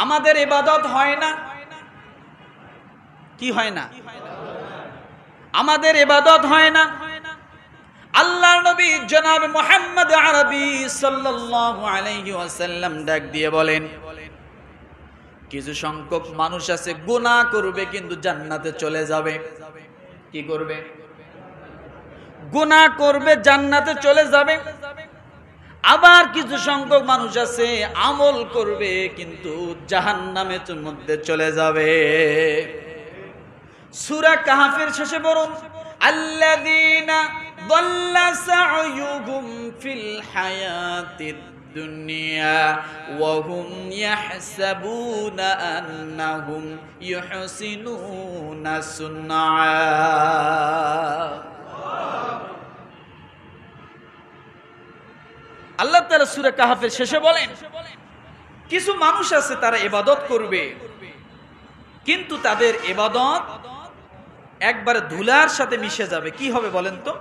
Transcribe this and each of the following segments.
আমাদের ইবাদত হয় না, কি হয় না? আমাদের ইবাদত হয় না। আল্লাহর নবী জনাব মুহাম্মদ আরবি সাল্লাল্লাহু আলাইহি ওয়াসাল্লাম ডাক দিয়ে বলেন, কিছু সংখ্যক মানুষ আছে গুনাহ করবে কিন্তু জান্নাতে চলে যাবে। কি করবে? গুনাহ করবে, জান্নাতে চলে যাবে। আবার কিছু সংখ্যক মানুষ আছে আমল করবে কিন্তু জাহান্নামের মধ্যে চলে যাবে। সূরা কাহফের শেষে বলুন, আল্লাযীনা দাল্লা সা'য়ুহুম ফিল হায়াতিদ দুনিয়া ওয়া হুম ইয়াহসাবুনা আন্নাহুম ইউহসিনুনা সুন্না। আল্লাহ তাআলা সূরা কাহফের শেষে বলেন, কিছু মানুষ আছে তারা ইবাদত করবে কিন্তু তাদের ইবাদত একবার ধুলার সাথে মিশে যাবে। কি হবে বলেন তো?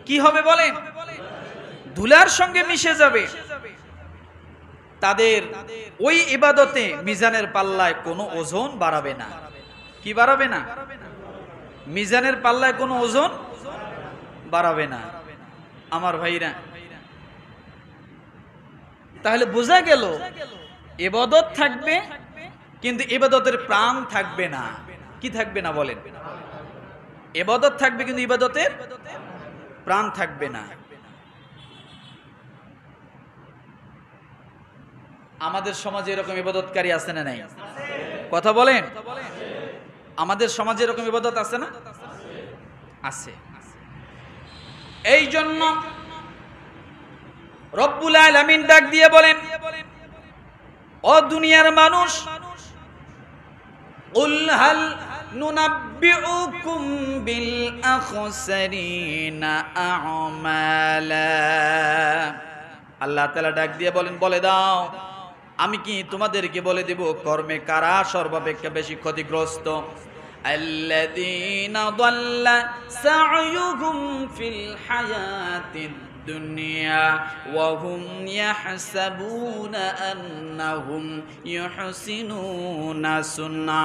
কি হবে বলেন? ধুলার সঙ্গে মিশে যাবে। তাদের ওই ইবাদতে মিজানের পাল্লায় কোনো ওজন বাড়াবে না। কি বাড়াবে না? মিজানের পাল্লায় কোনো ওজন বাড়াবে না। আমার ভাইরা, তাহলে বোঝা গেল ইবাদত থাকবে কিন্তু ইবাদতের প্রাণ থাকবে না। কি থাকবে না বলেন? ইবাদত থাকবে কিন্তু ইবাদতের প্রাণ থাকবে না। আমাদের সমাজে এরকম ইবাদতকারী আছে না নাই? কথা বলেন। আমাদের সমাজে এরকম ইবাদত আছে না? আছে। এই জন্য রব্বুল আলামিন ডাক দিয়ে বলেন, ও দুনিয়ার মানুষ, কুল হাল নুনাব্বিউকুম বিল আখসারিনা আমালা। আল্লাহ তাআলা ডাক দিয়ে বলেন, বলে দাও আমি কি তোমাদেরকে বলে দেব কর্মে কারা সর্বাপেক্ষা বেশি ক্ষতিগ্রস্ত? আল্লাযীনা দাল্লা সা'য়ুহুম ফিল হায়াতিদ দুনিয়া ওয়া হুম ইয়াহসাবুনা আন্নাহুম ইউহসিনুনা সুন্না।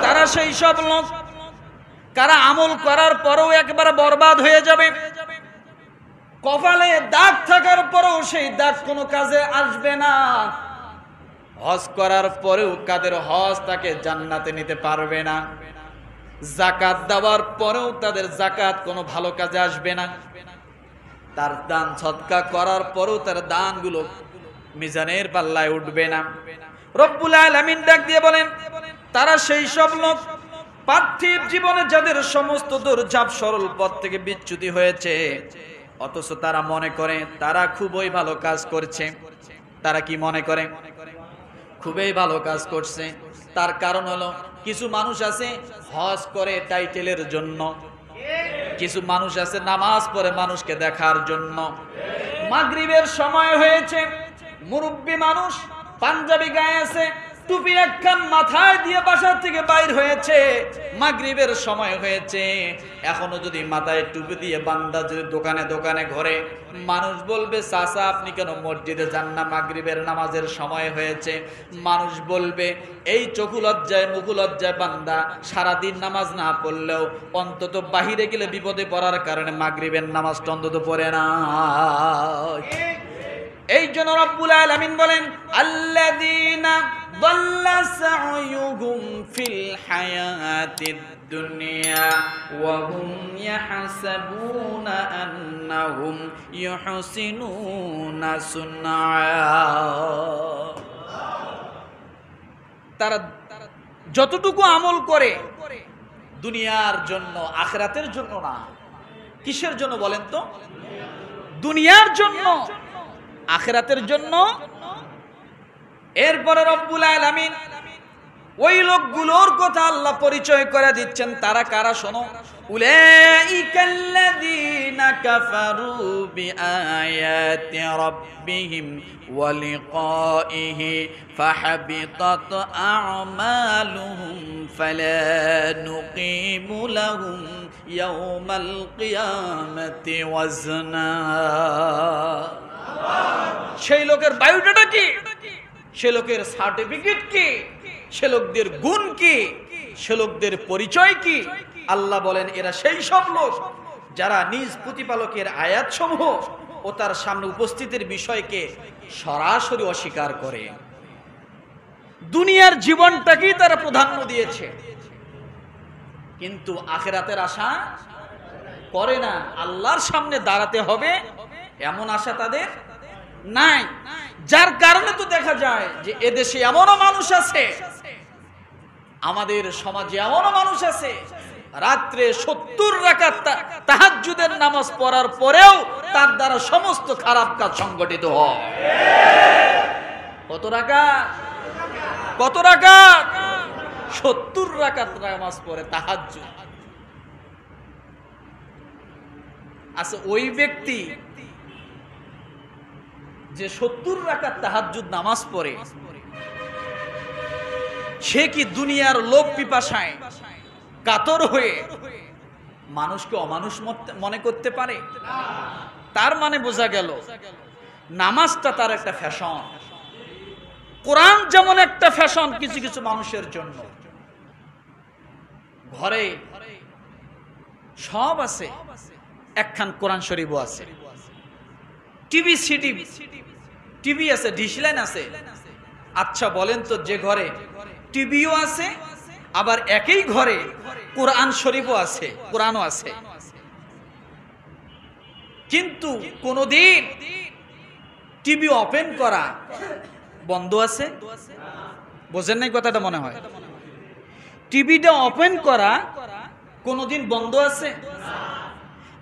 তারা সেই সব লোক কারা আমল করার পরেও একবারে বরবাদ হয়ে যাবে। কপালে দাগ থাকার পরেও সেই দাগ কোনো কাজে আসবে না। হজ করার পরেও কাদের হজ তাকে জান্নাতে নিতে পারবে না। যাকাত দেওয়ার পরেও তাদের যাকাত কোনো ভালো কাজে আসবে না। তার দান সদকা করার পরেও তার দানগুলো মিজানের পাল্লায় উঠবে না। রব্বুল আলামিন ডাক দিয়ে বলেন, তারা সেই সব লোক পার্থিব জীবনে যাদের সমস্ত দৌড়ঝাঁপ সরল পথ থেকে বিচ্যুতি হয়েছে, অথচ তারা মনে করে তারা খুবই ভালো কাজ করছে। তারা কি মনে করে? খুবই ভালো কাজ করছে। তার কারণ হলো কিছু মানুষ আছে হজ করে টাইটেলের জন্য, কিছু মানুষ আছে নামাজ পড়ে মানুষকে দেখার জন্য। মাগরিবের সময় হয়েছে, মুরব্বী মানুষ পাঞ্জাবি গায়ে আছে, টুপি একখান মাথায় দিয়ে বাসা থেকে বাইর হয়েছে, মাগরিবের সময় হয়েছে, এখনো যদি মাথায় টুপি দিয়ে বান্দা যদি দোকানে দোকানে ঘরে, মানুষ বলবে চাচা আপনি কেন মসজিদে যান না, মাগরিবের নামাজের সময় হয়েছে। মানুষ বলবে এই চক্ষু লজ্জায় মুখু লজ্জায় বান্দা সারাদিন নামাজ না পড়লেও অন্তত বাহিরে গেলে বিপদে পড়ার কারণে মাগরিবের নামাজটা অন্তত পড়ে না। এই জন্য রব্বুল আলামিন বলেন, আল্লাযীনা দাল্লা সা'য়ুহুম ফিল হায়াতিদ দুনিয়া ওয়া হুম ইয়াহসাবুনা আন্নাহুম ইউহসিনুনা সুন্না। তারা যতটুকু আমল করে দুনিয়ার জন্য, আখিরাতের জন্য না। কিসের জন্য বলেন তো? দুনিয়ার জন্য, আখিরাতের জন্য। এরপরে রব্বুল আলামিন ওই লোকগুলোর কথা আল্লাহ পরিচয় করে দিচ্ছেন। তারা কারা? শোনো, উলাইকাল্লাযীনা কাফারু বিআয়াতি রাব্বিহিম ওয়া লিকাইহি ফাহাবিতাত আ'মালুহুম ফালা নুকিমু লাহুম ইয়াওমাল কিয়ামাতি ওয়াজনা। সেই লোকের বায়োডাটা কি, সে লোকের সার্টিফিকেট কি, সে লোকদের গুণ কি, সে লোকদের পরিচয় কি? আল্লাহ বলেন এরা সেই সব লোক যারা নিজ প্রতিপালকের আয়াতসমূহ ও তার সামনে উপস্থিতির বিষয়কে সরাসরি অস্বীকার করে। দুনিয়ার জীবনটাকেই তারা প্রাধান্য দিয়েছে, কিন্তু আখিরাতের আশা করে না। আল্লাহর সামনে দাঁড়াতে হবে এমন আশা তাদের নাই। যার কারণে তো দেখা যায় যে এদেশে এমনও মানুষ আছে, আমাদের সমাজে এমনও মানুষ আছে, রাত্রে 70 রাকাত তাহাজ্জুদের নামাজ পড়ার পরেও তার দ্বারা সমস্ত খারাপ কাজ সংগঠিত হয়। কত রাকাত? কত রাকাত? 70 রাকাত নামাজ পড়ে তাহাজ্জুদ। আচ্ছা, ওই ব্যক্তি যে 70 রাকাত তাহাজ্জুদ নামাজ পড়ে, সে কি দুনিয়ার লোভ পিপাসায় কাতর হয়ে মানুষকে অমানুষ মনে করতে পারে? তার মানে বোঝা গেল নামাজটা তার একটা ফ্যাশন। কোরআন যেমন একটা ফ্যাশন কিছু কিছু মানুষের জন্য। ঘরে সব আছে, একখান কোরআন শরীফও আছে, টিভি সিডি টিভি আছে, ডিশ লাইন আছে। আচ্ছা বলেন তো, যে ঘরে টিভিও আছে আবার একই ঘরে কোরআন শরীফও আছে, কোরআনও আছে, কিন্তু কোনদিন টিভি ওপেন করা বন্ধ আছে? বোঝেন নাই কথাটা মনে হয়? টিভিটা ওপেন করা কোনদিন বন্ধ আছে?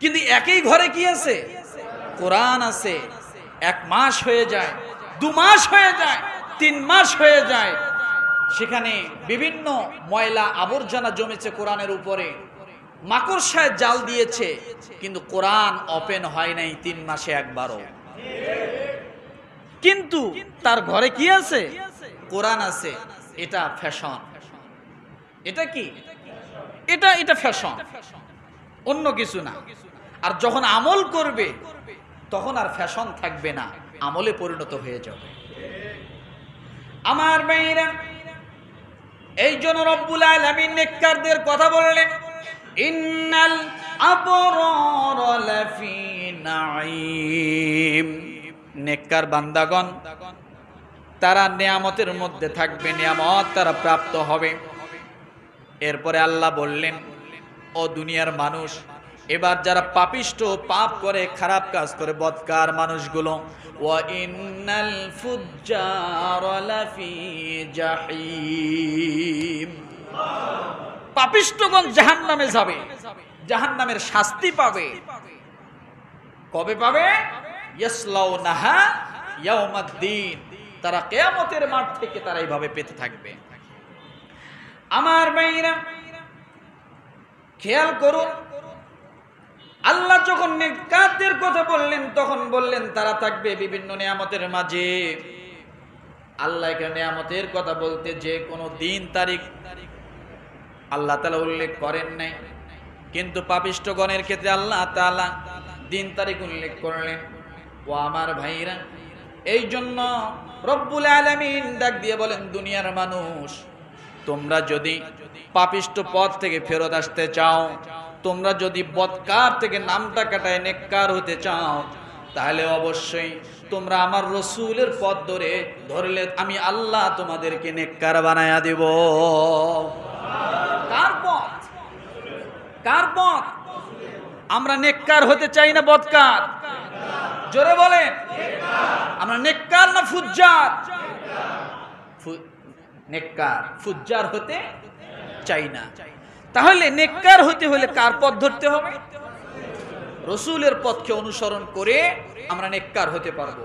কিন্তু একই ঘরে কি আছে? কোরআন আছে। 1 মাস হয়ে যায়, 2 মাস হয়ে যায়, 3 মাস হয়ে যায়, সেখানে বিভিন্ন ময়লা আবর্জনা জমেছে কোরআনের উপরে, মাকড়সায় জাল দিয়েছে, কিন্তু কোরআন ওপেন হয় নাই 3 মাসে একবারও। কিন্তু তার ঘরে কি আছে? কোরআন আছে। এটা ফ্যাশন। এটা কি? এটা ফ্যাশন, অন্য কিছু না। আর যখন আমল করবে তখন আর ফ্যাশন থাকবে না, আমলে পরিণত হয়ে যাবে। আমার ভাইরা, এই জন্য রব্বুল আলামিন নেককারদের কথা বললেন, ইন্নাল আবরার লাফি নাঈম। নেককার বান্দাগণ তারা নিয়ামতের মধ্যে থাকবে, নিয়ামত তারা প্রাপ্ত হবে। এরপরে আল্লাহ বললেন, ও দুনিয়ার মানুষ, এবার যারা পাপিষ্ঠ, পাপ করে, খারাপ কাজ করে, বদকার মানুষগুলো, ওয়া ইন্নাল ফুজ্জার লাফি জাহিম। পাপিষ্ঠগণ জাহান্নামে যাবে, জাহান্নামের শাস্তি পাবে। কবে পাবে? ইয়াসলাউনাহা ইয়াউমাদ্দিন। তারা কিয়ামতের মাঠ থেকে তারা এইভাবে পেতে থাকবে। আমার ভাইরা খেয়াল করুন, আল্লাহ যখন নেককারদের কথা বললেন তখন বললেন তারা থাকবে বিভিন্ন নিয়ামতের মাঝে। আল্লাহ এখানে নিয়ামতের কথা বলতে যে কোনো দিন তারিখ আল্লাহ তাআলা উল্লেখ করেন নাই, কিন্তু পাপিষ্ঠগণের ক্ষেত্রে আল্লাহ তাআলা দিন তারিখ উল্লেখ করলেন। ও আমার ভাইরা, এই জন্য রব্বুল আলামিন ডাক দিয়ে বলেন, দুনিয়ার মানুষ, তোমরা যদি পাপিষ্ঠ পথ থেকে ফেরত আসতে চাও, তোমরা যদি বদকার থেকে নামটা কাটায় নেককার হতে চাও, তাহলে অবশ্যই তোমরা আমার রসুলের পথ ধরলে আমি আল্লাহ তোমাদেরকে নেককার বানায়া দেব। কার পথ? কার পথ? আমরা নেককার হতে চাই না বদকার? জোরে বলেন, আমরা নেককার না ফুজ্জার? নেককার, ফুজ্জার হতে চাই না। তাহলে নেককার হতে হলে কার পথ ধরতে হবে? রসুলের পথকে অনুসরণ করে আমরা নেককার হতে পারবো।